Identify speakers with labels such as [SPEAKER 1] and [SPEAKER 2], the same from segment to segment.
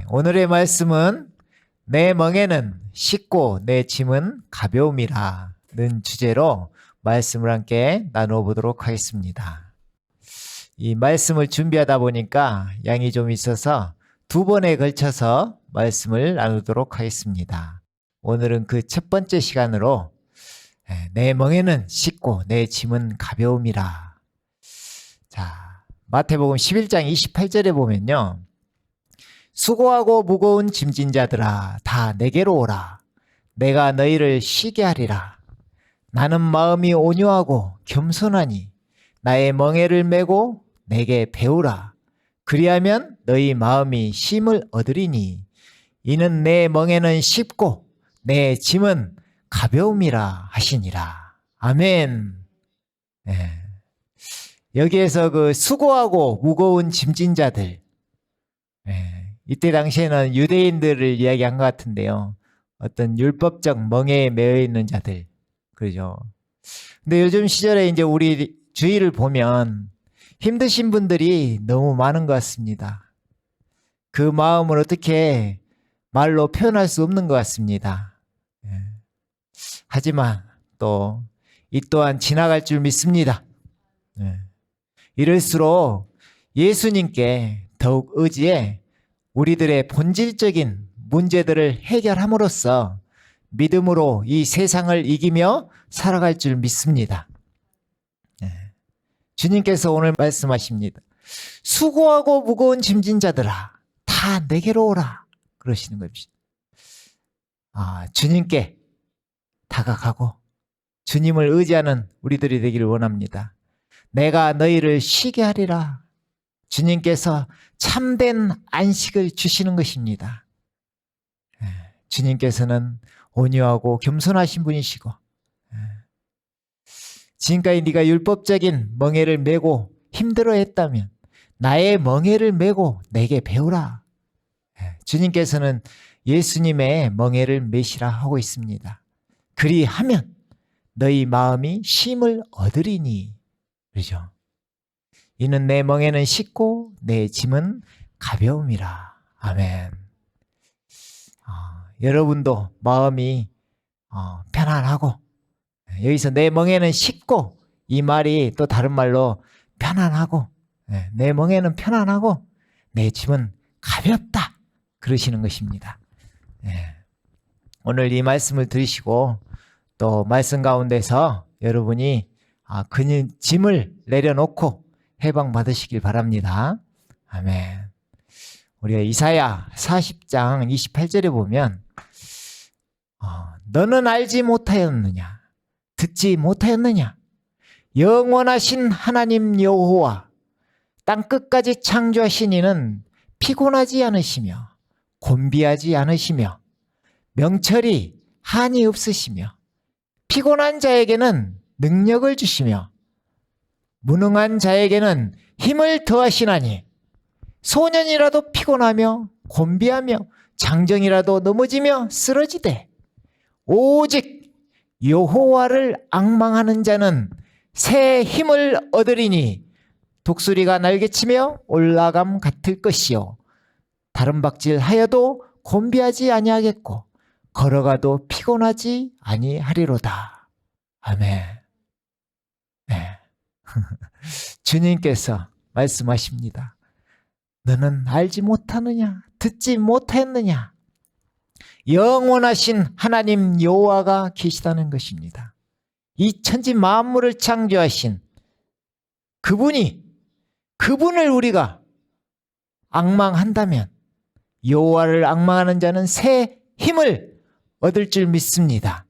[SPEAKER 1] 오늘의 말씀은 내 멍에는 쉽고 내 짐은 가벼움이라는 주제로 말씀을 함께 나누어 보도록 하겠습니다. 이 말씀을 준비하다 보니까 양이 좀 있어서 두 번에 걸쳐서 말씀을 나누도록 하겠습니다. 오늘은 그 첫 번째 시간으로 내 멍에는 쉽고 내 짐은 가벼움이라. 자, 마태복음 11장 28절에 보면요. 수고하고 무거운 짐진 자들아 다 내게로 오라. 내가 너희를 쉬게 하리라. 나는 마음이 온유하고 겸손하니 나의 멍에를 메고 내게 배우라. 그리하면 너희 마음이 쉼을 얻으리니 이는 내 멍에는 쉽고 내 짐은 가벼움이라 하시니라. 아멘. 여기에서 그 수고하고 무거운 짐진 자들, 이때 당시에는 유대인들을 이야기한 것 같은데요. 어떤 율법적 멍에에 매여 있는 자들, 그러죠. 근데 요즘 시절에 이제 우리 주위를 보면 힘드신 분들이 너무 많은 것 같습니다. 그 마음을 어떻게 말로 표현할 수 없는 것 같습니다. 하지만 또 이 또한 지나갈 줄 믿습니다. 이럴수록 예수님께 더욱 의지해 우리들의 본질적인 문제들을 해결함으로써 믿음으로 이 세상을 이기며 살아갈 줄 믿습니다. 주님께서 오늘 말씀하십니다. 수고하고 무거운 짐진 자들아 다 내게로 오라 그러시는 겁니다. 주님께 다가가고 주님을 의지하는 우리들이 되기를 원합니다. 내가 너희를 쉬게 하리라. 주님께서 참된 안식을 주시는 것입니다. 주님께서는 온유하고 겸손하신 분이시고 지금까지 네가 율법적인 멍에를 메고 힘들어했다면 나의 멍에를 메고 내게 배우라. 주님께서는 예수님의 멍에를 메시라 하고 있습니다. 그리하면 너희 마음이 쉼을 얻으리니 그러죠. 이는 내 멍에는 쉽고 내 짐은 가벼움이라. 아멘. 여러분도 마음이 편안하고 여기서 내 멍에는 쉽고 이 말이 또 다른 말로 편안하고 내 멍에는 편안하고 내 짐은 가볍다 그러시는 것입니다. 오늘 이 말씀을 들으시고 또 말씀 가운데서 여러분이 그 짐을 내려놓고 해방받으시길 바랍니다. 아멘. 우리가 이사야 40장 28절에 보면 너는 알지 못하였느냐 듣지 못하였느냐 영원하신 하나님 여호와 땅끝까지 창조하신 이는 피곤하지 않으시며 곤비하지 않으시며 명철이 한이 없으시며 피곤한 자에게는 능력을 주시며 무능한 자에게는 힘을 더하시나니 소년이라도 피곤하며 곤비하며 장정이라도 넘어지며 쓰러지되 오직 여호와를 앙망하는 자는 새 힘을 얻으리니 독수리가 날개치며 올라감 같을 것이요 다른 박질하여도 곤비하지 아니하겠고 걸어가도 피곤하지 아니하리로다. 아멘. 주님께서 말씀하십니다. 너는 알지 못하느냐 듣지 못했느냐 영원하신 하나님 여호와가 계시다는 것입니다. 이 천지 만물을 창조하신 그분을 우리가 앙망한다면 여호와를 앙망하는 자는 새 힘을 얻을 줄 믿습니다.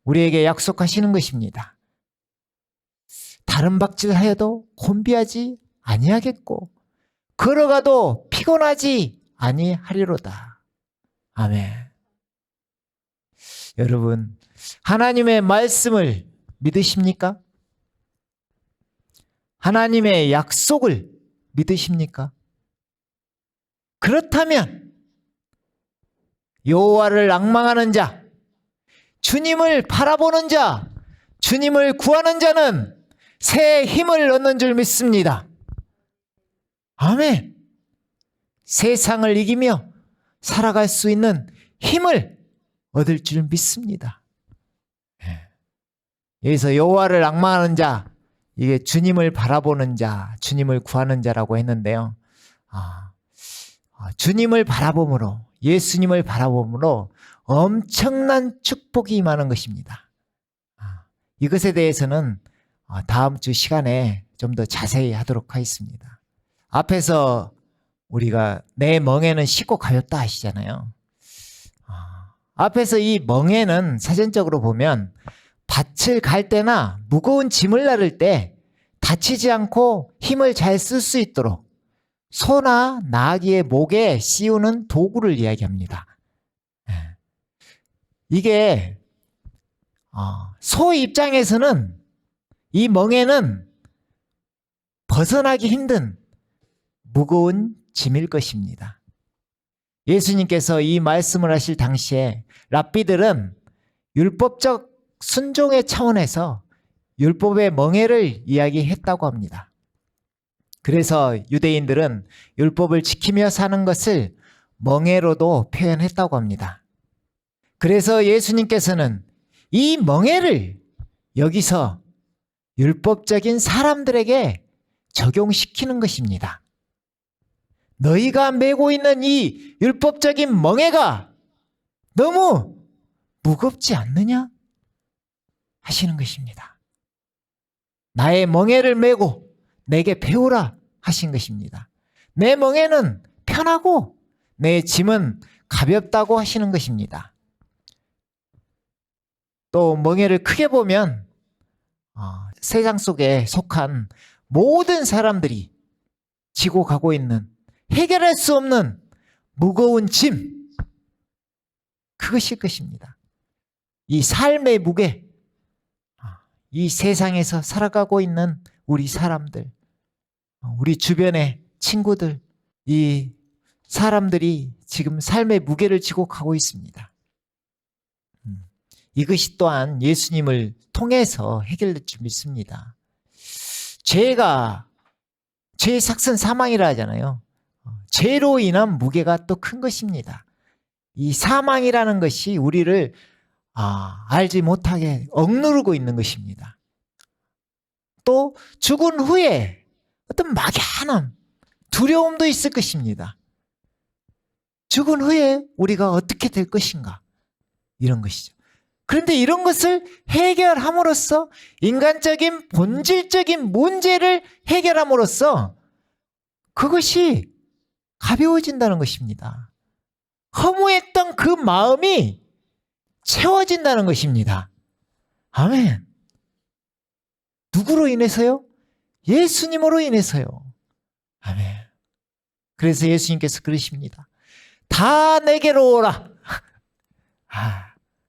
[SPEAKER 1] 우리에게 약속하시는 것입니다. 다른 박질하여도 곤비하지 아니하겠고 걸어가도 피곤하지 아니하리로다. 아멘. 여러분 하나님의 말씀을 믿으십니까? 하나님의 약속을 믿으십니까? 그렇다면 여호와를 앙망하는 자, 주님을 바라보는 자, 주님을 구하는 자는 새 힘을 얻는 줄 믿습니다. 아멘. 세상을 이기며 살아갈 수 있는 힘을 얻을 줄 믿습니다. 여기서 여호와를 앙망하는 자, 이게 주님을 바라보는 자, 주님을 구하는 자라고 했는데요. 주님을 바라봄으로, 예수님을 바라봄으로 엄청난 축복이 임하는 것입니다. 이것에 대해서는 다음 주 시간에 좀 더 자세히 하도록 하겠습니다. 앞에서 우리가 내 멍에는 쉽고 가볍다 하시잖아요. 앞에서 이 멍에는 사전적으로 보면 밭을 갈 때나 무거운 짐을 나를 때 다치지 않고 힘을 잘 쓸 수 있도록 소나 나귀의 목에 씌우는 도구를 이야기합니다. 이게 소 입장에서는 이 멍에는 벗어나기 힘든 무거운 짐일 것입니다. 예수님께서 이 말씀을 하실 당시에 랍비들은 율법적 순종의 차원에서 율법의 멍에를 이야기했다고 합니다. 그래서 유대인들은 율법을 지키며 사는 것을 멍에로도 표현했다고 합니다. 그래서 예수님께서는 이 멍에를 여기서 율법적인 사람들에게 적용시키는 것입니다. 너희가 메고 있는 이 율법적인 멍에가 너무 무겁지 않느냐? 하시는 것입니다. 나의 멍에를 메고 내게 배우라 하신 것입니다. 내 멍에는 편하고 내 짐은 가볍다고 하시는 것입니다. 또 멍에를 크게 보면 세상 속에 속한 모든 사람들이 지고 가고 있는 해결할 수 없는 무거운 짐, 그것일 것입니다. 이 삶의 무게, 이 세상에서 살아가고 있는 우리 사람들, 우리 주변의 친구들, 이 사람들이 지금 삶의 무게를 지고 가고 있습니다. 이것이 또한 예수님을 통해서 해결될 줄 믿습니다. 죄의 삭은 사망이라 하잖아요. 죄로 인한 무게가 또 큰 것입니다. 이 사망이라는 것이 우리를 알지 못하게 억누르고 있는 것입니다. 또 죽은 후에 어떤 막연한 두려움도 있을 것입니다. 죽은 후에 우리가 어떻게 될 것인가, 이런 것이죠. 그런데 이런 것을 해결함으로써 인간적인 본질적인 문제를 해결함으로써 그것이 가벼워진다는 것입니다. 허무했던 그 마음이 채워진다는 것입니다. 아멘. 누구로 인해서요? 예수님으로 인해서요. 아멘. 그래서 예수님께서 그러십니다. 다 내게로 오라.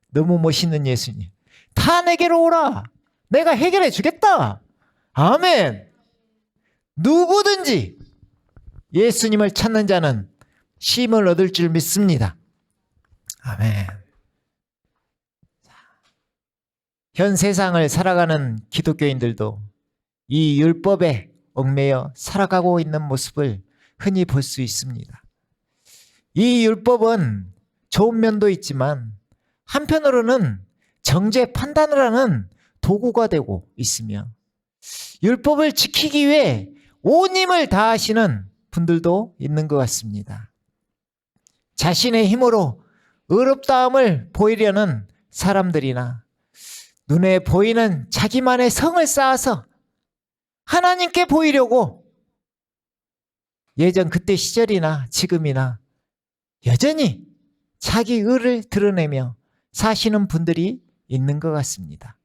[SPEAKER 1] 너무 멋있는 예수님. 다 내게로 오라. 내가 해결해 주겠다. 아멘. 누구든지 예수님을 찾는 자는 쉼을 얻을 줄 믿습니다. 아멘. 현 세상을 살아가는 기독교인들도 이 율법에 얽매여 살아가고 있는 모습을 흔히 볼 수 있습니다. 이 율법은 좋은 면도 있지만 한편으로는 정죄 판단을 하는 도구가 되고 있으며 율법을 지키기 위해 온 힘을 다하시는 분들도 있는 것 같습니다. 자신의 힘으로 의롭다함을 보이려는 사람들이나 눈에 보이는 자기만의 성을 쌓아서 하나님께 보이려고 예전 그때 시절이나 지금이나 여전히 자기 의를 드러내며 사시는 분들이 있는 것 같습니다.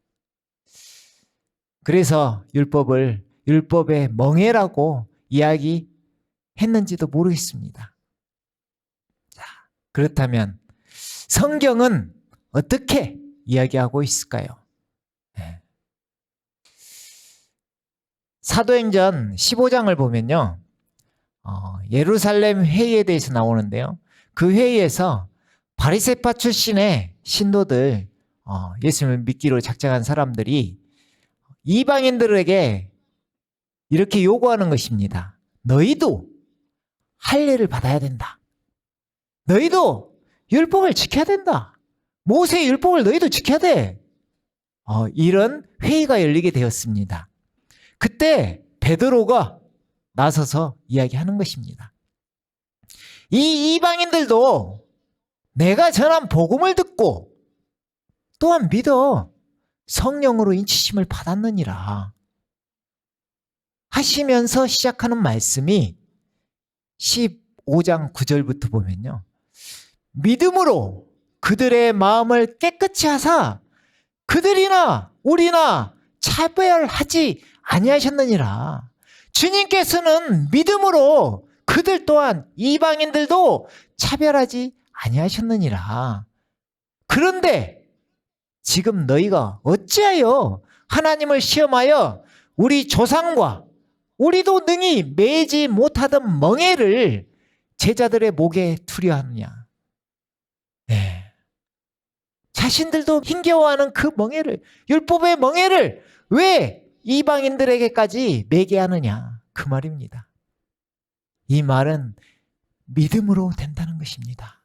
[SPEAKER 1] 그래서 율법의 멍에라고 이야기했는지도 모르겠습니다. 자, 그렇다면 성경은 어떻게 이야기하고 있을까요? 사도행전 15장을 보면요, 예루살렘 회의에 대해서 나오는데요. 그 회의에서 바리새파 출신의 신도들, 예수님을 믿기로 작정한 사람들이 이방인들에게 이렇게 요구하는 것입니다. 너희도 할례를 받아야 된다. 너희도 율법을 지켜야 된다. 모세의 율법을 너희도 지켜야 돼. 이런 회의가 열리게 되었습니다. 그때 베드로가 나서서 이야기하는 것입니다. 이 이방인들도 내가 전한 복음을 듣고 또한 믿어 성령으로 인치심을 받았느니라 하시면서 시작하는 말씀이 15장 9절부터 보면요. 믿음으로 그들의 마음을 깨끗이 하사 그들이나 우리나 차별하지 아니하셨느니라. 주님께서는 믿음으로 그들 또한 이방인들도 차별하지 아니하셨느니라. 그런데 지금 너희가 어찌하여 하나님을 시험하여 우리 조상과 우리도 능히 매지 못하던 멍에를 제자들의 목에 두려 하느냐. 네. 자신들도 힘겨워하는 그 멍에를, 율법의 멍에를 왜 이방인들에게까지 매게 하느냐. 그 말입니다. 이 말은 믿음으로 된다는 것입니다.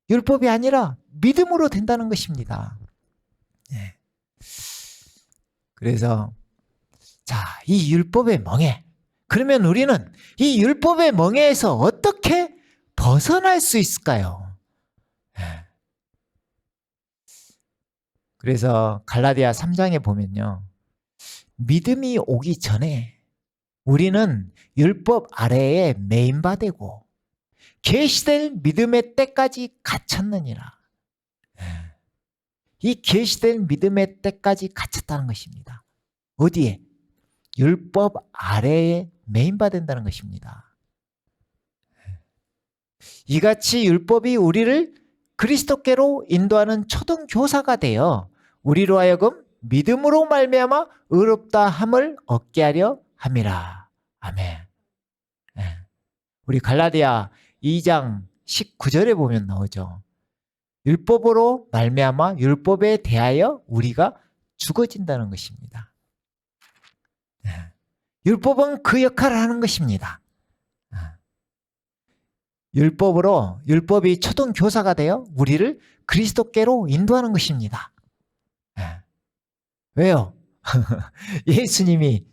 [SPEAKER 1] 율법이 아니라 믿음으로 된다는 것입니다. 네. 그래서 자, 이 율법의 멍에, 그러면 우리는 이 율법의 멍에에서 어떻게 벗어날 수 있을까요? 네. 그래서 갈라디아 3장에 보면요. 믿음이 오기 전에 우리는 율법 아래에 매인바되고 계시될 믿음의 때까지 갇혔느니라. 이 계시될 믿음의 때까지 갇혔다는 것입니다. 어디에? 율법 아래에 매인바된다는 것입니다. 이같이 율법이 우리를 그리스도께로 인도하는 초등교사가 되어 우리로 하여금 믿음으로 말미암아 의롭다 함을 얻게 하려 함이라. 아멘. 우리 갈라디아 2장 19절에 보면 나오죠. 율법으로 말미암아 율법에 대하여 우리가 죽어진다는 것입니다. 율법은 그 역할을 하는 것입니다. 율법으로, 율법이 초등교사가 되어 우리를 그리스도께로 인도하는 것입니다. 왜요? 예수님이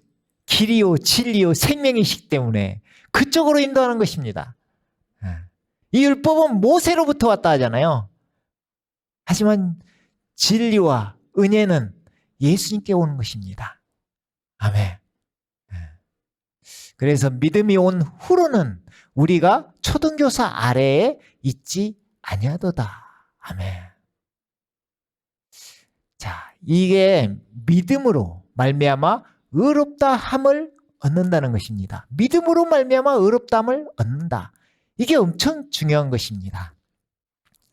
[SPEAKER 1] 길이요 진리요 생명이시기 때문에 그쪽으로 인도하는 것입니다. 이 율법은 모세로부터 왔다 하잖아요. 하지만 진리와 은혜는 예수님께 오는 것입니다. 아멘. 그래서 믿음이 온 후로는 우리가 초등교사 아래에 있지 아니하도다. 아멘. 자, 이게 믿음으로 말미암아 의롭다 함을 얻는다는 것입니다. 믿음으로 말미암아 의롭다 함을 얻는다. 이게 엄청 중요한 것입니다.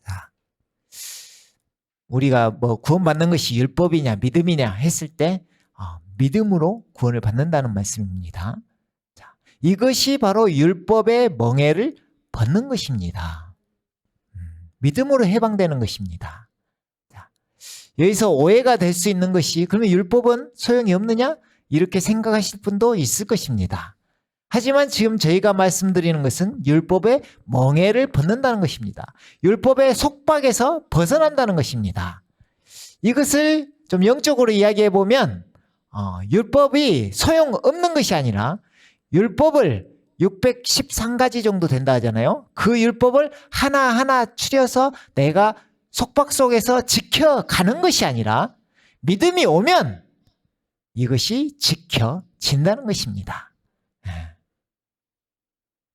[SPEAKER 1] 자, 우리가 뭐 구원받는 것이 율법이냐 믿음이냐 했을 때 믿음으로 구원을 받는다는 말씀입니다. 자, 이것이 바로 율법의 멍에를 벗는 것입니다. 믿음으로 해방되는 것입니다. 자, 여기서 오해가 될 수 있는 것이 그러면 율법은 소용이 없느냐? 이렇게 생각하실 분도 있을 것입니다. 하지만 지금 저희가 말씀드리는 것은 율법의 멍에를 벗는다는 것입니다. 율법의 속박에서 벗어난다는 것입니다. 이것을 좀 영적으로 이야기해 보면 율법이 소용없는 것이 아니라 율법을 613가지 정도 된다 하잖아요. 그 율법을 하나하나 추려서 내가 속박 속에서 지켜가는 것이 아니라 믿음이 오면 이것이 지켜진다는 것입니다.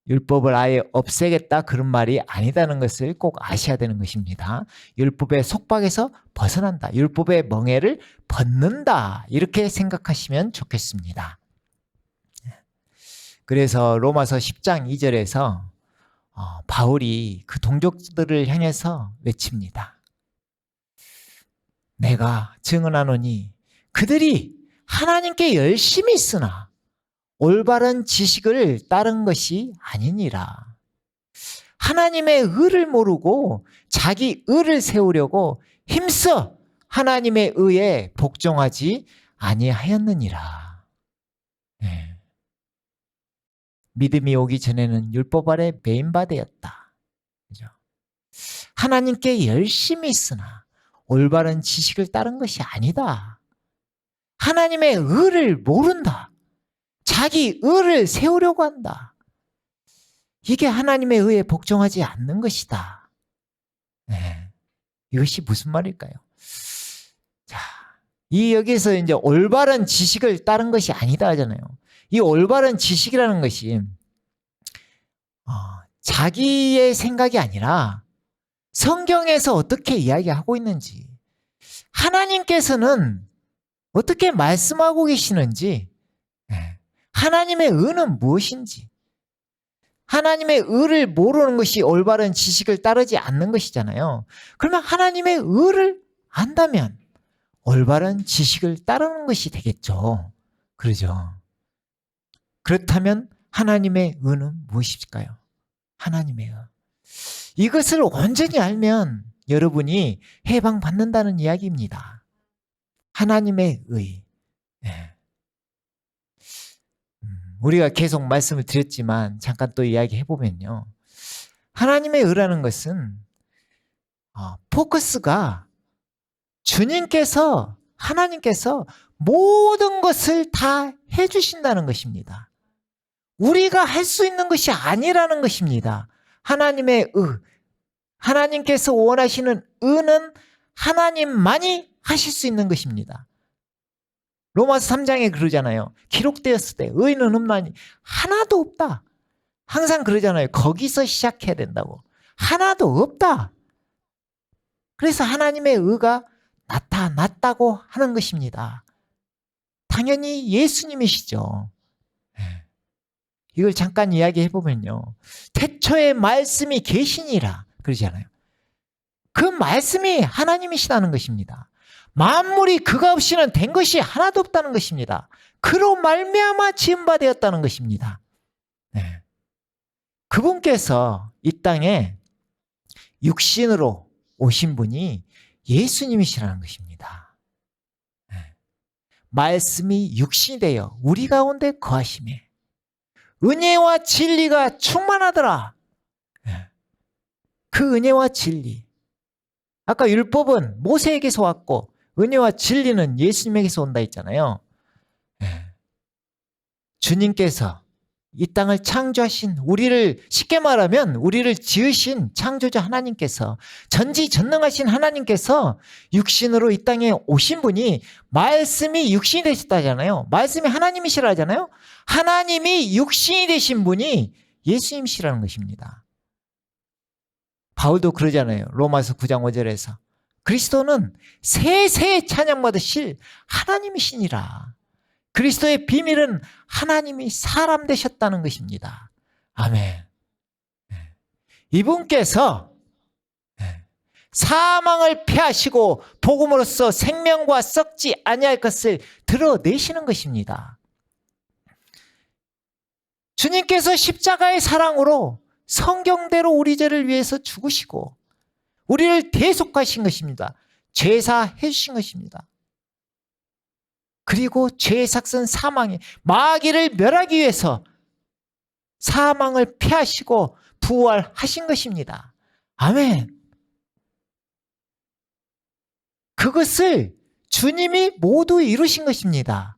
[SPEAKER 1] 율법을 아예 없애겠다 그런 말이 아니다는 것을 꼭 아셔야 되는 것입니다. 율법의 속박에서 벗어난다. 율법의 멍에를 벗는다. 이렇게 생각하시면 좋겠습니다. 그래서 로마서 10장 2절에서 바울이 그 동족들을 향해서 외칩니다. 내가 증언하노니 그들이 하나님께 열심히 있으나 올바른 지식을 따른 것이 아니니라. 하나님의 의를 모르고 자기 의를 세우려고 힘써 하나님의 의에 복종하지 아니하였느니라. 네. 믿음이 오기 전에는 율법 아래 매인바되었다. 그죠? 하나님께 열심히 있으나 올바른 지식을 따른 것이 아니다. 하나님의 의를 모른다. 자기 의를 세우려고 한다. 이게 하나님의 의에 복종하지 않는 것이다. 네. 이것이 무슨 말일까요? 자, 여기서 이제 올바른 지식을 따른 것이 아니다 하잖아요. 이 올바른 지식이라는 것이 자기의 생각이 아니라 성경에서 어떻게 이야기하고 있는지, 하나님께서는 어떻게 말씀하고 계시는지, 하나님의 의는 무엇인지, 하나님의 의를 모르는 것이 올바른 지식을 따르지 않는 것이잖아요. 그러면 하나님의 의를 안다면 올바른 지식을 따르는 것이 되겠죠. 그러죠. 그렇다면 하나님의 의는 무엇일까요? 하나님의 의. 이것을 온전히 알면 여러분이 해방받는다는 이야기입니다. 하나님의 의. 네. 우리가 계속 말씀을 드렸지만 잠깐 또 이야기해보면요. 하나님의 의라는 것은 포커스가 주님께서, 하나님께서 모든 것을 다 해주신다는 것입니다. 우리가 할 수 있는 것이 아니라는 것입니다. 하나님의 의, 하나님께서 원하시는 의는 하나님만이 하실 수 있는 것입니다. 로마서 3장에 그러잖아요. 기록되었을 때 의인은 없나니 하나도 없다. 항상 그러잖아요. 거기서 시작해야 된다고. 하나도 없다. 그래서 하나님의 의가 나타났다고 하는 것입니다. 당연히 예수님이시죠. 이걸 잠깐 이야기해보면요. 태초에 말씀이 계시니라 그러잖아요. 그 말씀이 하나님이시다는 것입니다. 만물이 그가 없이는 된 것이 하나도 없다는 것입니다. 그로 말미암아 지은 바 되었다는 것입니다. 네. 그분께서 이 땅에 육신으로 오신 분이 예수님이시라는 것입니다. 네. 말씀이 육신이 되어 우리 가운데 거하심에 은혜와 진리가 충만하더라. 네. 그 은혜와 진리. 아까 율법은 모세에게서 왔고 은혜와 진리는 예수님에게서 온다 했잖아요. 네. 주님께서 이 땅을 창조하신, 우리를 쉽게 말하면 우리를 지으신 창조자 하나님께서, 전지전능하신 하나님께서 육신으로 이 땅에 오신 분이 말씀이 육신이 되셨다잖아요. 말씀이 하나님이시라 하잖아요. 하나님이 육신이 되신 분이 예수님이시라는 것입니다. 바울도 그러잖아요. 로마서 9장 5절에서 그리스도는 세세 찬양받으실 하나님이시니라. 그리스도의 비밀은 하나님이 사람 되셨다는 것입니다. 아멘. 이분께서 사망을 패하시고 복음으로써 생명과 썩지 아니할 것을 드러내시는 것입니다. 주님께서 십자가의 사랑으로 성경대로 우리 죄를 위해서 죽으시고 우리를 대속하신 것입니다. 죄사해 주신 것입니다. 그리고 죄의 삭선 사망의 마귀를 멸하기 위해서 사망을 피하시고 부활하신 것입니다. 아멘. 그것을 주님이 모두 이루신 것입니다.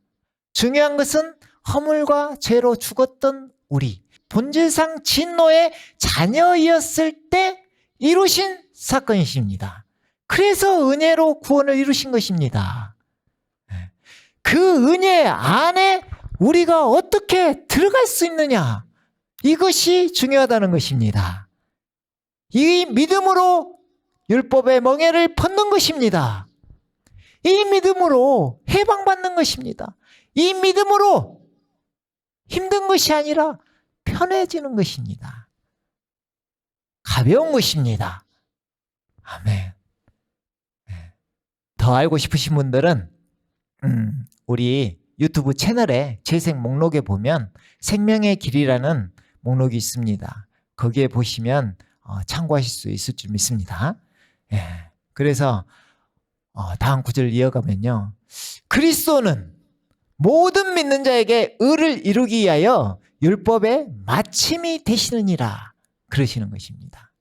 [SPEAKER 1] 중요한 것은 허물과 죄로 죽었던 우리, 본질상 진노의 자녀이었을 때 이루신 사건이십니다. 그래서 은혜로 구원을 이루신 것입니다. 그 은혜 안에 우리가 어떻게 들어갈 수 있느냐, 이것이 중요하다는 것입니다. 이 믿음으로 율법의 멍에를 벗는 것입니다. 이 믿음으로 해방받는 것입니다. 이 믿음으로 힘든 것이 아니라 편해지는 것입니다. 가벼운 것입니다. 아멘. 더 알고 싶으신 분들은 우리 유튜브 채널에 재생 목록에 보면 생명의 길이라는 목록이 있습니다. 거기에 보시면 참고하실 수 있을 줄 믿습니다. 예. 그래서 다음 구절을 이어가면요. 그리스도는 모든 믿는 자에게 의를 이루기 위하여 율법의 마침이 되시느니라 그러시는 것입니다.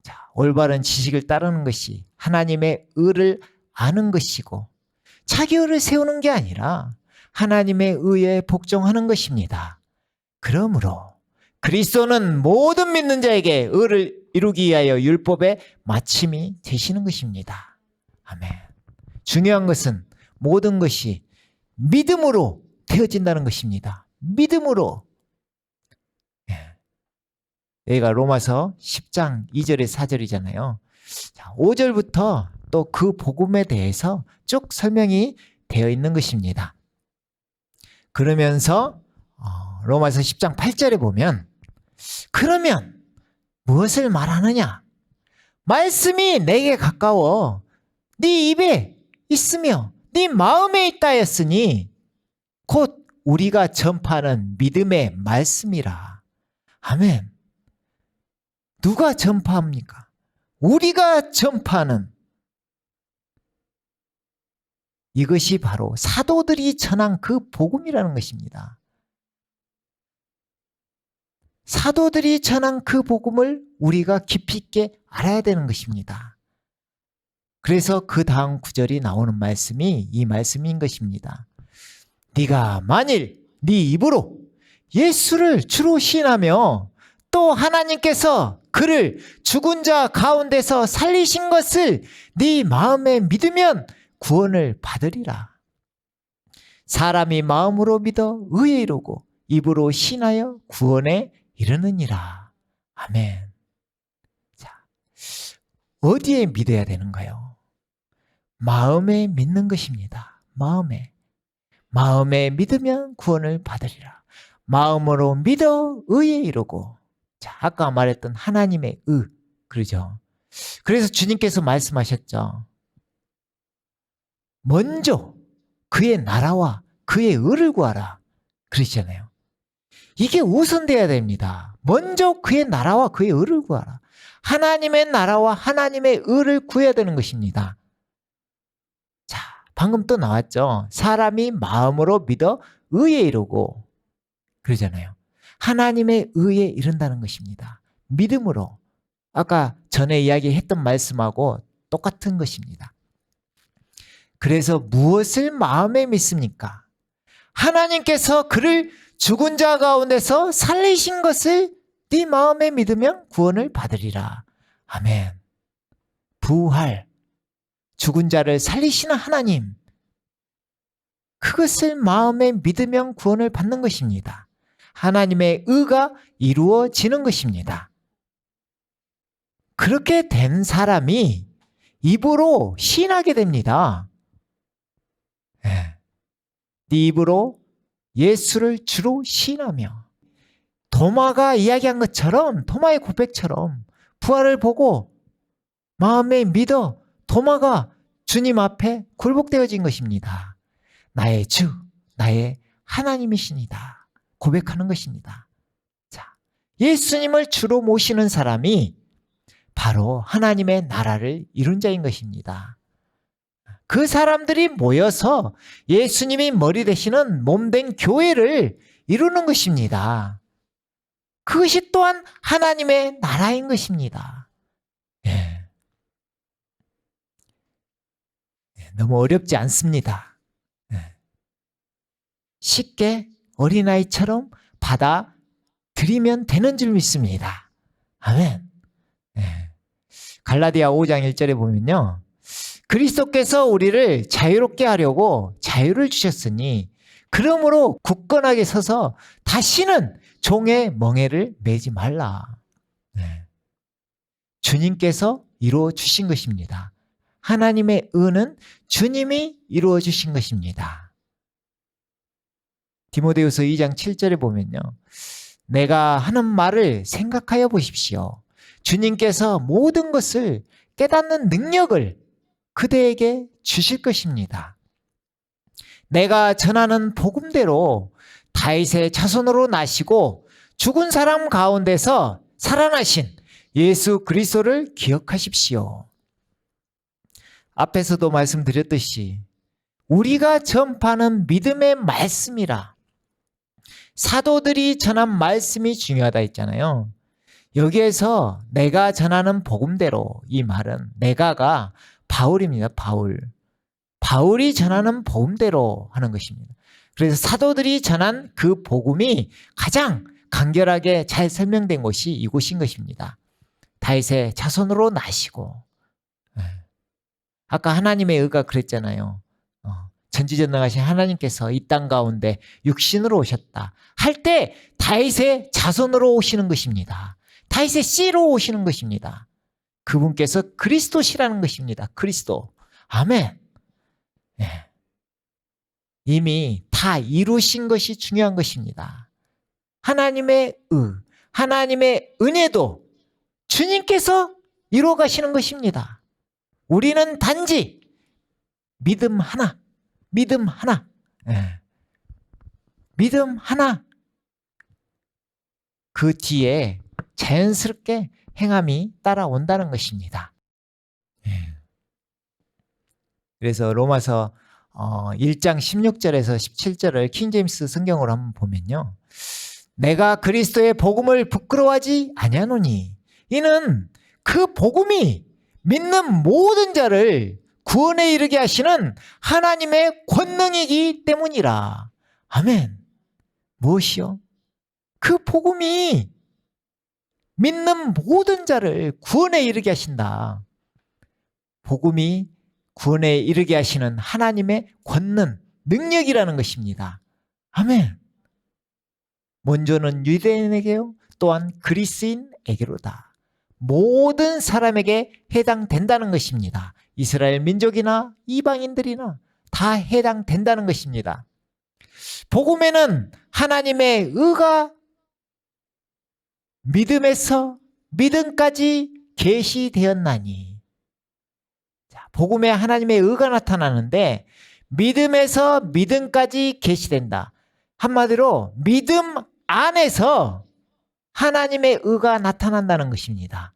[SPEAKER 1] 자, 올바른 지식을 따르는 것이 하나님의 의를 아는 것이고 자기 의를 세우는 게 아니라 하나님의 의에 복종하는 것입니다. 그러므로 그리스도는 모든 믿는 자에게 의를 이루기 위하여 율법의 마침이 되시는 것입니다. 아멘. 중요한 것은 모든 것이 믿음으로 되어진다는 것입니다. 믿음으로. 여기가 로마서 10장 2절에 4절이잖아요. 5절부터 또 그 복음에 대해서 쭉 설명이 되어 있는 것입니다. 그러면서 로마서 10장 8절에 보면 그러면 무엇을 말하느냐? 말씀이 내게 가까워 네 입에 있으며 네 마음에 있다 했으니 곧 우리가 전파하는 믿음의 말씀이라. 아멘. 누가 전파합니까? 우리가 전파하는 이것이 바로 사도들이 전한 그 복음이라는 것입니다. 사도들이 전한 그 복음을 우리가 깊이 있게 알아야 되는 것입니다. 그래서 그 다음 구절이 나오는 말씀이 이 말씀인 것입니다. 네가 만일 네 입으로 예수를 주로 시인하며 또 하나님께서 그를 죽은 자 가운데서 살리신 것을 네 마음에 믿으면 구원을 받으리라. 사람이 마음으로 믿어 의에 이르고 입으로 신하여 구원에 이르느니라. 아멘. 자, 어디에 믿어야 되는가요? 마음에 믿는 것입니다. 마음에 믿으면 구원을 받으리라. 마음으로 믿어 의에 이르고. 자, 아까 말했던 하나님의 의, 그러죠. 그래서 주님께서 말씀하셨죠. 먼저 그의 나라와 그의 의를 구하라 그러시잖아요. 이게 우선돼야 됩니다. 먼저 그의 나라와 그의 의를 구하라. 하나님의 나라와 하나님의 의를 구해야 되는 것입니다. 자, 방금 또 나왔죠. 사람이 마음으로 믿어 의에 이르고 그러잖아요. 하나님의 의에 이른다는 것입니다. 믿음으로. 아까 전에 이야기했던 말씀하고 똑같은 것입니다. 그래서 무엇을 마음에 믿습니까? 하나님께서 그를 죽은 자 가운데서 살리신 것을 네 마음에 믿으면 구원을 받으리라. 아멘. 부활, 죽은 자를 살리시는 하나님, 그것을 마음에 믿으면 구원을 받는 것입니다. 하나님의 의가 이루어지는 것입니다. 그렇게 된 사람이 입으로 시인하게 됩니다. 네 입으로 예수를 주로 시인하며 도마가 이야기한 것처럼 도마의 고백처럼 부활을 보고 마음에 믿어 도마가 주님 앞에 굴복되어진 것입니다. 나의 주, 나의 하나님이시니다. 고백하는 것입니다. 자, 예수님을 주로 모시는 사람이 바로 하나님의 나라를 이룬 자인 것입니다. 그 사람들이 모여서 예수님이 머리 되시는 몸된 교회를 이루는 것입니다. 그것이 또한 하나님의 나라인 것입니다. 예. 너무 어렵지 않습니다. 예. 쉽게 어린아이처럼 받아들이면 되는 줄 믿습니다. 아멘. 예. 갈라디아 5장 1절에 보면요. 그리스도께서 우리를 자유롭게 하려고 자유를 주셨으니 그러므로 굳건하게 서서 다시는 종의 멍에를 매지 말라. 네. 주님께서 이루어 주신 것입니다. 하나님의 의는 주님이 이루어 주신 것입니다. 디모데후서 2장 7절에 보면요. 내가 하는 말을 생각하여 보십시오. 주님께서 모든 것을 깨닫는 능력을 그대에게 주실 것입니다. 내가 전하는 복음대로 다윗의 자손으로 나시고 죽은 사람 가운데서 살아나신 예수 그리스도를 기억하십시오. 앞에서도 말씀드렸듯이 우리가 전파하는 믿음의 말씀이라. 사도들이 전한 말씀이 중요하다 했잖아요. 여기에서 내가 전하는 복음대로, 이 말은 내가가 바울입니다. 바울이 전하는 복음대로 하는 것입니다. 그래서 사도들이 전한 그 복음이 가장 간결하게 잘 설명된 곳이 이곳인 것입니다. 다윗의 자손으로 나시고, 아까 하나님의 의가 그랬잖아요. 전지전능하신 하나님께서 이 땅 가운데 육신으로 오셨다 할 때 다윗의 자손으로 오시는 것입니다. 다윗의 씨로 오시는 것입니다. 그분께서 그리스도시라는 것입니다. 그리스도. 아멘. 네. 이미 다 이루신 것이 중요한 것입니다. 하나님의 하나님의 은혜도 주님께서 이루어 가시는 것입니다. 우리는 단지 믿음 하나, 믿음 하나, 믿음 하나. 그 뒤에 자연스럽게 행함이 따라온다는 것입니다. 그래서 로마서 1장 16절에서 17절을 킹제임스 성경으로 한번 보면요. 내가 그리스도의 복음을 부끄러워하지 아니하노니 이는 그 복음이 믿는 모든 자를 구원에 이르게 하시는 하나님의 권능이기 때문이라. 아멘. 무엇이요? 그 복음이 믿는 모든 자를 구원에 이르게 하신다. 복음이 구원에 이르게 하시는 하나님의 권능, 능력이라는 것입니다. 아멘. 먼저는 유대인에게요, 또한 그리스인에게로다. 모든 사람에게 해당된다는 것입니다. 이스라엘 민족이나 이방인들이나 다 해당된다는 것입니다. 복음에는 하나님의 의가 믿음에서 믿음까지 계시되었나니. 자, 복음에 하나님의 의가 나타나는데 믿음에서 믿음까지 계시된다. 한마디로 믿음 안에서 하나님의 의가 나타난다는 것입니다.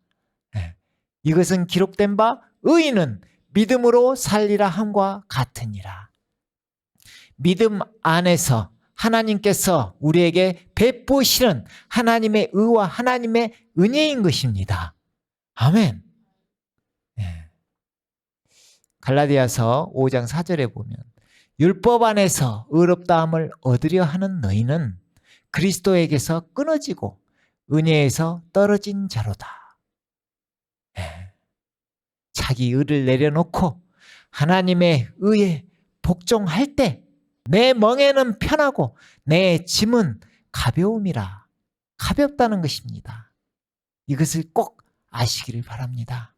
[SPEAKER 1] 이것은 기록된 바 의인은 믿음으로 살리라 함과 같으니라. 믿음 안에서 하나님께서 우리에게 베푸시는 하나님의 의와 하나님의 은혜인 것입니다. 아멘. 갈라디아서 5장 4절에 보면 율법 안에서 의롭다함을 얻으려 하는 너희는 그리스도에게서 끊어지고 은혜에서 떨어진 자로다. 자기 의를 내려놓고 하나님의 의에 복종할 때 내 멍에는 편하고 내 짐은 가벼움이라. 가볍다는 것입니다. 이것을 꼭 아시기를 바랍니다.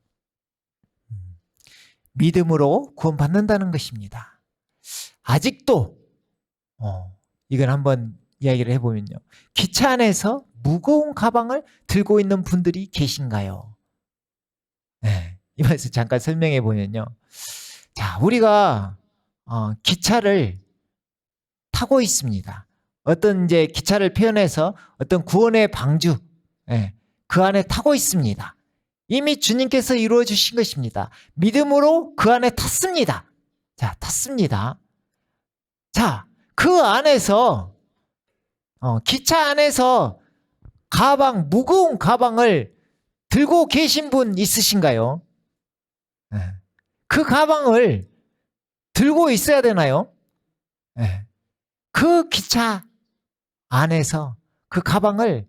[SPEAKER 1] 믿음으로 구원받는다는 것입니다. 아직도 이건 한번 이야기를 해보면요. 기차 안에서 무거운 가방을 들고 있는 분들이 계신가요? 이 말씀 잠깐 설명해 보면요. 자, 우리가 기차를 타고 있습니다. 어떤 이제 기차를 표현해서 어떤 구원의 방주, 그 안에 타고 있습니다. 이미 주님께서 이루어 주신 것입니다. 믿음으로 그 안에 탔습니다. 자, 탔습니다. 자, 그 안에서 기차 안에서 무거운 가방을 들고 계신 분 있으신가요? 그 가방을 들고 있어야 되나요? 그 기차 안에서 그 가방을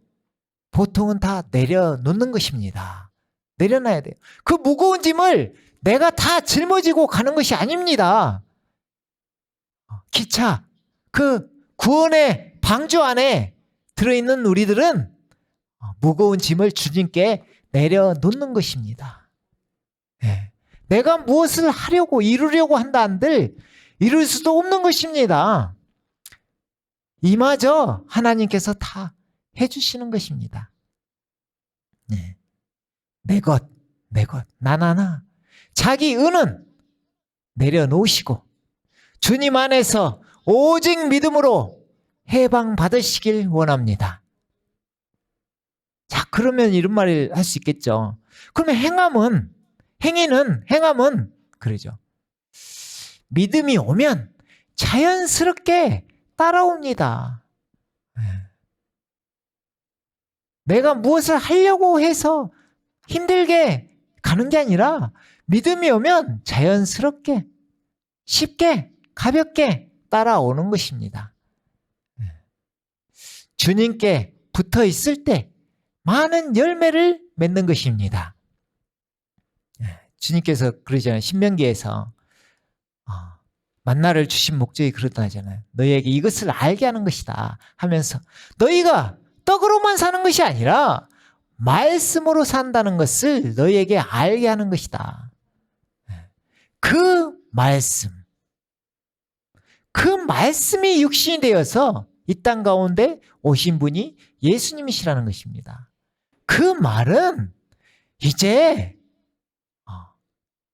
[SPEAKER 1] 보통은 다 내려놓는 것입니다. 내려놔야 돼요. 그 무거운 짐을 내가 다 짊어지고 가는 것이 아닙니다. 기차, 그 구원의 방주 안에 들어있는 우리들은 무거운 짐을 주님께 내려놓는 것입니다. 내가 무엇을 하려고 이루려고 한다 한들 이룰 수도 없는 것입니다. 이마저 하나님께서 다 해주시는 것입니다. 내 것, 나나나. 자기 은은 내려놓으시고 주님 안에서 오직 믿음으로 해방 받으시길 원합니다. 자, 그러면 이런 말을 할 수 있겠죠. 그러면 행함은 그러죠. 믿음이 오면 자연스럽게 따라옵니다. 내가 무엇을 하려고 해서 힘들게 가는 게 아니라 믿음이 오면 자연스럽게, 쉽게, 가볍게 따라오는 것입니다. 주님께 붙어 있을 때 많은 열매를 맺는 것입니다. 주님께서 그러잖아요. 신명기에서 만나를 주신 목적이 그렇다잖아요. 너희에게 이것을 알게 하는 것이다 하면서 너희가 떡으로만 사는 것이 아니라 말씀으로 산다는 것을 너희에게 알게 하는 것이다. 그 말씀이 육신이 되어서 이 땅 가운데 오신 분이 예수님이시라는 것입니다. 그 말은 이제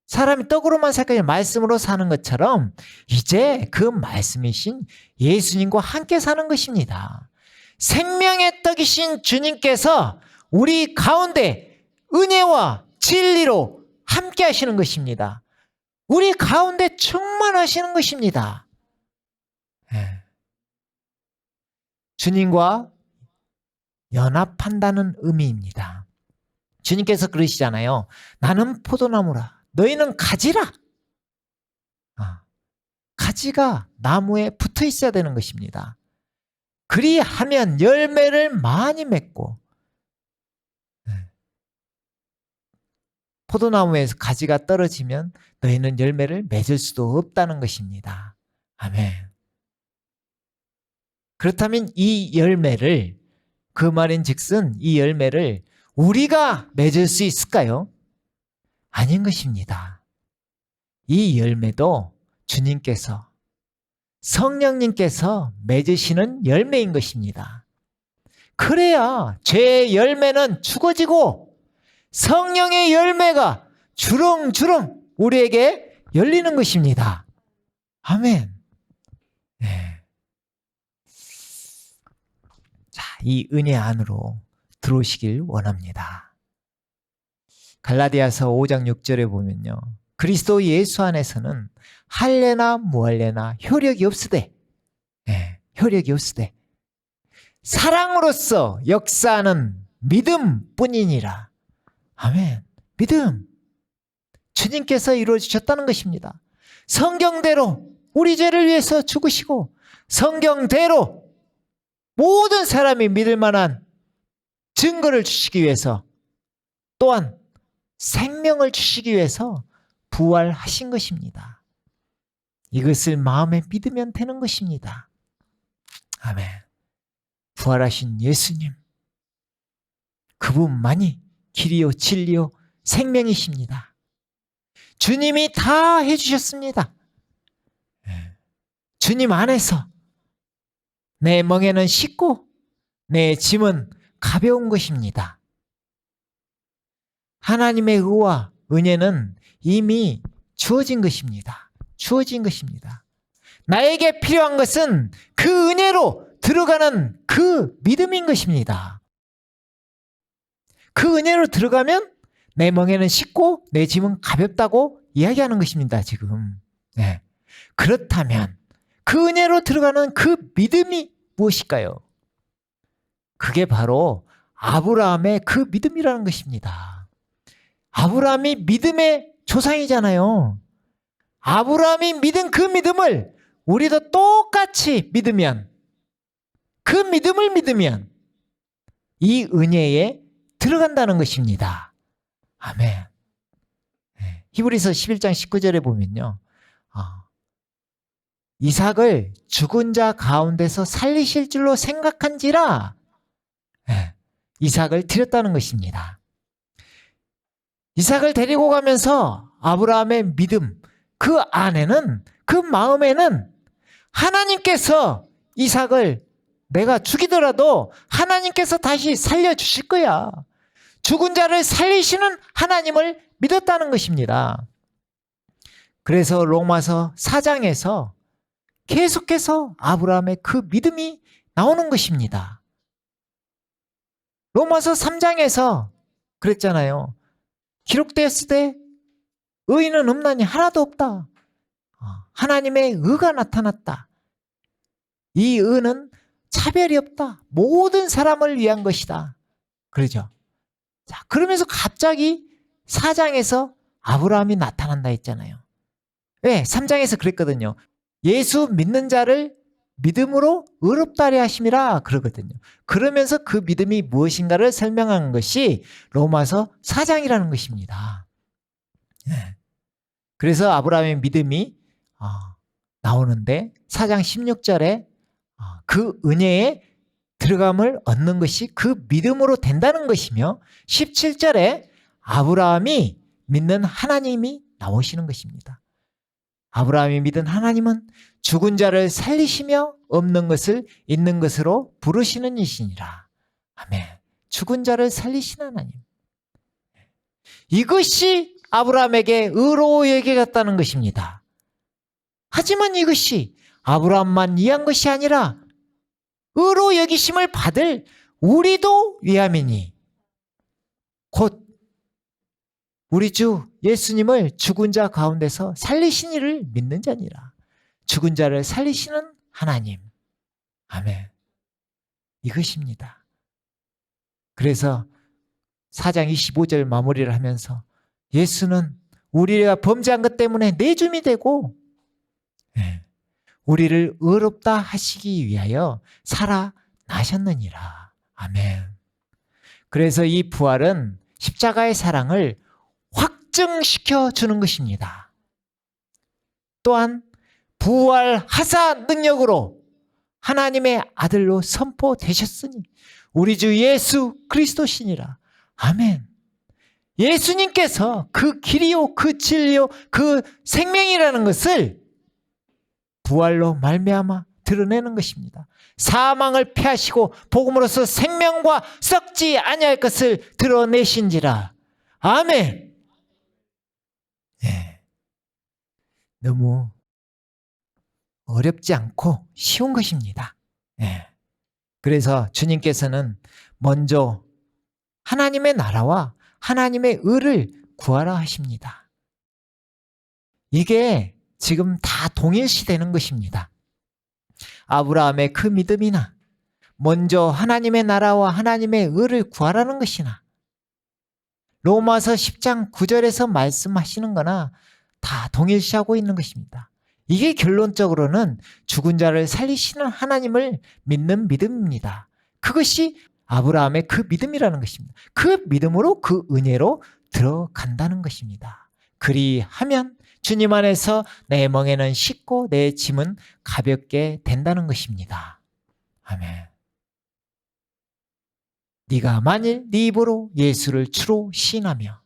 [SPEAKER 1] 사람이 떡으로만 살 것이 아니라 말씀으로 사는 것처럼 이제 그 말씀이신 예수님과 함께 사는 것입니다. 생명의 떡이신 주님께서 우리 가운데 은혜와 진리로 함께 하시는 것입니다. 우리 가운데 충만하시는 것입니다. 주님과 연합한다는 의미입니다. 주님께서 그러시잖아요. 나는 포도나무라 너희는 가지라. 가지가 나무에 붙어 있어야 되는 것입니다. 그리하면 열매를 많이 맺고, 포도나무에서 가지가 떨어지면 너희는 열매를 맺을 수도 없다는 것입니다. 아멘. 그렇다면 이 열매를, 그 말인즉슨 이 열매를 우리가 맺을 수 있을까요? 아닌 것입니다. 이 열매도 주님께서, 성령님께서 맺으시는 열매인 것입니다. 그래야 죄의 열매는 죽어지고 성령의 열매가 주렁주렁 우리에게 열리는 것입니다. 아멘. 네. 자, 이 은혜 안으로 들어오시길 원합니다. 갈라디아서 5장 6절에 보면요. 그리스도 예수 안에서는 할례나 무할례나 효력이 없으되, 효력이 없으되 사랑으로서 역사하는 믿음뿐이니라. 아멘. 믿음. 주님께서 이루어 주셨다는 것입니다. 성경대로 우리 죄를 위해서 죽으시고 성경대로 모든 사람이 믿을 만한 증거를 주시기 위해서, 또한 생명을 주시기 위해서 부활하신 것입니다. 이것을 마음에 믿으면 되는 것입니다. 아멘. 부활하신 예수님, 그분만이 길이요 진리요 생명이십니다. 주님이 다 해주셨습니다. 주님 안에서 내 멍에는 쉽고 내 짐은 가벼운 것입니다. 하나님의 의와 은혜는 이미 주어진 것입니다. 주어진 것입니다. 나에게 필요한 것은 그 은혜로 들어가는 그 믿음인 것입니다. 그 은혜로 들어가면 내 멍에는 쉽고 내 짐은 가볍다고 이야기하는 것입니다. 지금. 네. 그렇다면 그 은혜로 들어가는 그 믿음이 무엇일까요? 그게 바로 아브라함의 그 믿음이라는 것입니다. 아브라함이 믿음의 조상이잖아요. 아브라함이 믿은 그 믿음을 우리도 똑같이 믿으면, 그 믿음을 믿으면 이 은혜에 들어간다는 것입니다. 아멘. 히브리서 11장 19절에 보면요. 이삭을 죽은 자 가운데서 살리실 줄로 생각한지라 이삭을 드렸다는 것입니다. 이삭을 데리고 가면서 아브라함의 믿음, 그 안에는, 그 마음에는 하나님께서 이삭을 내가 죽이더라도 하나님께서 다시 살려주실 거야. 죽은 자를 살리시는 하나님을 믿었다는 것입니다. 그래서 로마서 4장에서 계속해서 아브라함의 그 믿음이 나오는 것입니다. 로마서 3장에서 그랬잖아요. 기록되었을 때 의인은 없나니 하나도 없다. 하나님의 의가 나타났다. 이 의는 차별이 없다. 모든 사람을 위한 것이다. 그러죠. 자, 그러면서 갑자기 4장에서 아브라함이 나타난다 했잖아요. 왜? 3장에서 그랬거든요. 예수 믿는 자를 믿음으로 의롭다 하려 하심이라 그러거든요. 그러면서 그 믿음이 무엇인가를 설명한 것이 로마서 4장이라는 것입니다. 그래서 아브라함의 믿음이 나오는데 4장 16절에 그 은혜에 들어감을 얻는 것이 그 믿음으로 된다는 것이며 17절에 아브라함이 믿는 하나님이 나오시는 것입니다. 아브라함이 믿은 하나님은 죽은 자를 살리시며 없는 것을 있는 것으로 부르시는 이시니라. 아멘. 죽은 자를 살리시는 하나님. 이것이 아브라함에게 의로 여겨졌다는 것입니다. 하지만 이것이 아브라함만 위한 것이 아니라 의로 여기심을 받을 우리도 위함이니 곧 우리 주 예수님을 죽은 자 가운데서 살리신 이를 믿는 자니라. 죽은 자를 살리시는 하나님. 아멘. 이것입니다. 그래서 4장 25절 마무리를 하면서 예수는 우리가 범죄한 것 때문에 내줌이 되고 우리를 의롭다 하시기 위하여 살아나셨느니라. 아멘. 그래서 이 부활은 십자가의 사랑을 확증시켜 주는 것입니다. 또한 부활하사 능력으로 하나님의 아들로 선포되셨으니 우리 주 예수 그리스도시니라. 아멘. 예수님께서 그 길이요 그 진리요 그 생명이라는 것을 부활로 말미암아 드러내는 것입니다. 사망을 패하시고 복음으로써 생명과 썩지 아니할 것을 드러내신지라. 아멘. 너무 어렵지 않고 쉬운 것입니다. 그래서 주님께서는 먼저 하나님의 나라와 하나님의 의를 구하라 하십니다. 이게 지금 다 동일시되는 것입니다. 아브라함의 그 믿음이나 먼저 하나님의 나라와 하나님의 의를 구하라는 것이나 로마서 10장 9절에서 말씀하시는 거나 다 동일시하고 있는 것입니다. 이게 결론적으로는 죽은 자를 살리시는 하나님을 믿는 믿음입니다. 그것이 아브라함의 그 믿음이라는 것입니다. 그 믿음으로 그 은혜로 들어간다는 것입니다. 그리하면 주님 안에서 내 멍에는 쉽고 내 짐은 가볍게 된다는 것입니다. 아멘. 네가 만일 네 입으로 예수를 주로 시인하며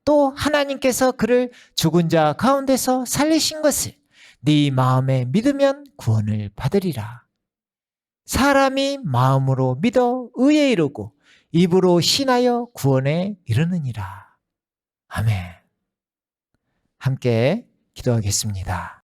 [SPEAKER 1] 또 하나님께서 그를 죽은 자 가운데서 살리신 것을 네 마음에 믿으면 구원을 받으리라. 사람이 마음으로 믿어 의에 이르고 입으로 신하여 구원에 이르느니라. 아멘. 함께 기도하겠습니다.